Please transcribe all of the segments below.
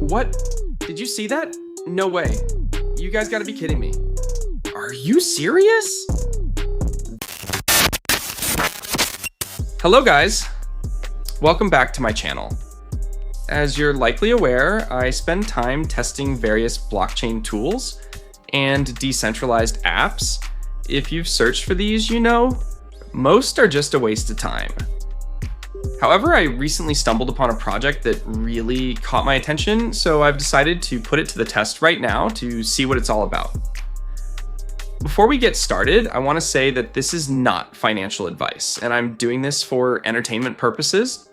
What? Did you see that? No way. You guys gotta be kidding me. Are you serious? Hello guys. Welcome back to my channel. As you're likely aware, I spend time testing various blockchain tools and decentralized apps. If you've searched for these, you know, most are just a waste of time. However, I recently stumbled upon a project that really caught my attention, so I've decided to put it to the test right now to see what it's all about. Before we get started, I want to say that this is not financial advice, and I'm doing this for entertainment purposes.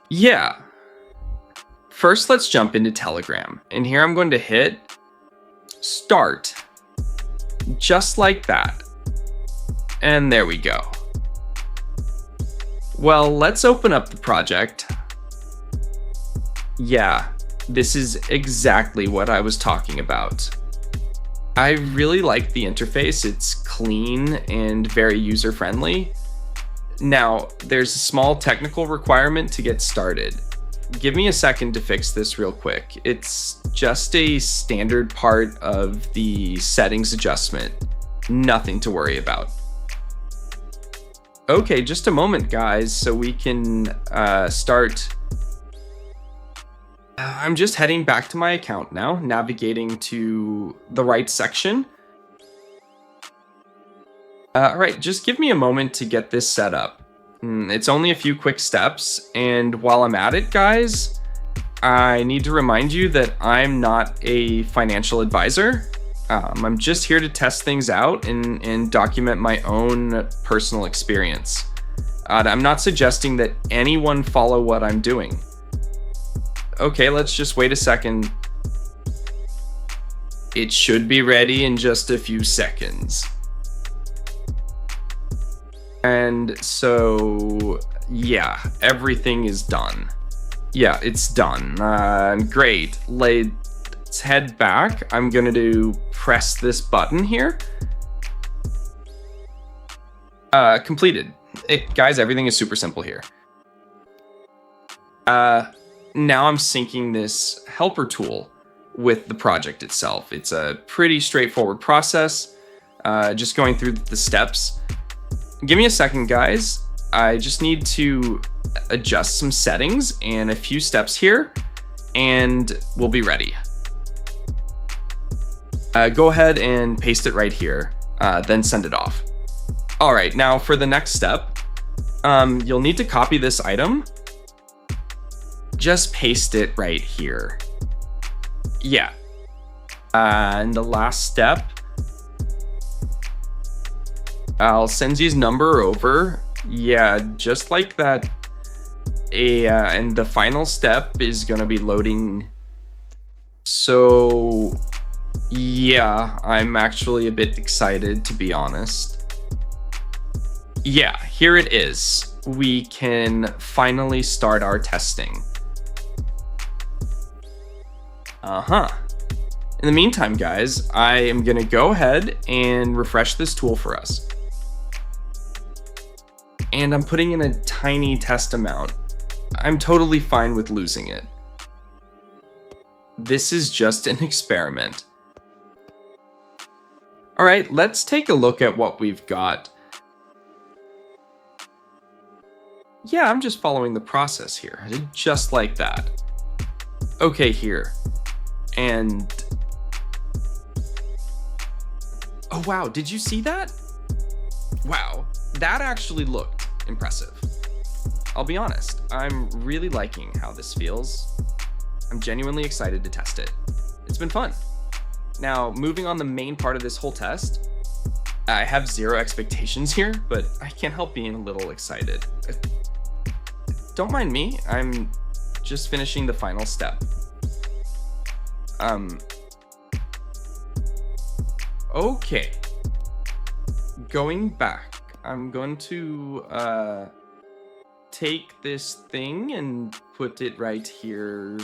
Yeah. First, let's jump into Telegram, and here I'm going to hit start. Just like that. And there we go. Well, let's open up the project. Yeah, this is exactly what I was talking about. I really like the interface. It's clean and very user-friendly. Now, there's a small technical requirement to get started. Give me a second to fix this real quick. It's just a standard part of the settings adjustment. Nothing to worry about. Okay, just a moment, guys, so we can start. I'm just heading back to my account now, navigating to the right section. All right, just give me a moment to get this set up. It's only a few quick steps, and while I'm at it, guys, I need to remind you that I'm not a financial advisor. I'm just here to test things out and document my own personal experience. I'm not suggesting that anyone follow what I'm doing. Okay, let's just wait a second. It should be ready in just a few seconds. And so, yeah, everything is done. Yeah, it's done. Great. Let's head back. I'm gonna press this button here. Completed. Guys, everything is super simple here. Now I'm syncing this helper tool with the project itself. It's a pretty straightforward process. Just going through the steps. Give me a second, guys. I just need to adjust some settings and a few steps here, and we'll be ready. Go ahead and paste it right here, then send it off. All right, now for the next step, you'll need to copy this item. Just paste it right here. Yeah. And the last step, I'll send his number over. Yeah, just like that. And the final step is gonna be loading. So yeah, I'm actually a bit excited, to be honest. Yeah, here it is. We can finally start our testing. In the meantime, guys, I am gonna go ahead and refresh this tool for us. And I'm putting in a tiny test amount. I'm totally fine with losing it. This is just an experiment. All right, let's take a look at what we've got. Yeah, I'm just following the process here, just like that. Okay, here. And oh wow, did you see that? Wow, that actually looked impressive. I'll be honest, I'm really liking how this feels. I'm genuinely excited to test it. It's been fun. Now, moving on the main part of this whole test, I have zero expectations here, but I can't help being a little excited. Don't mind me, I'm just finishing the final step. Okay. Going back, I'm going to take this thing and put it right here.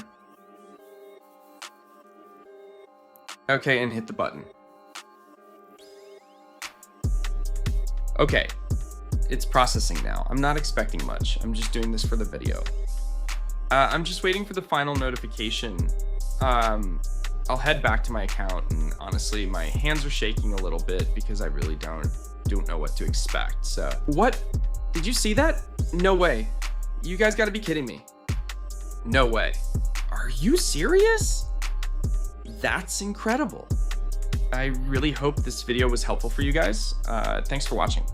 Okay, and hit the button. Okay, it's processing now. I'm not expecting much. I'm just doing this for the video. I'm just waiting for the final notification. I'll head back to my account, and honestly, my hands are shaking a little bit because I really don't know what to expect. So, what? Did you see that? No way. You guys gotta be kidding me. No way. Are you serious? That's incredible. I really hope this video was helpful for you guys. Thanks for watching.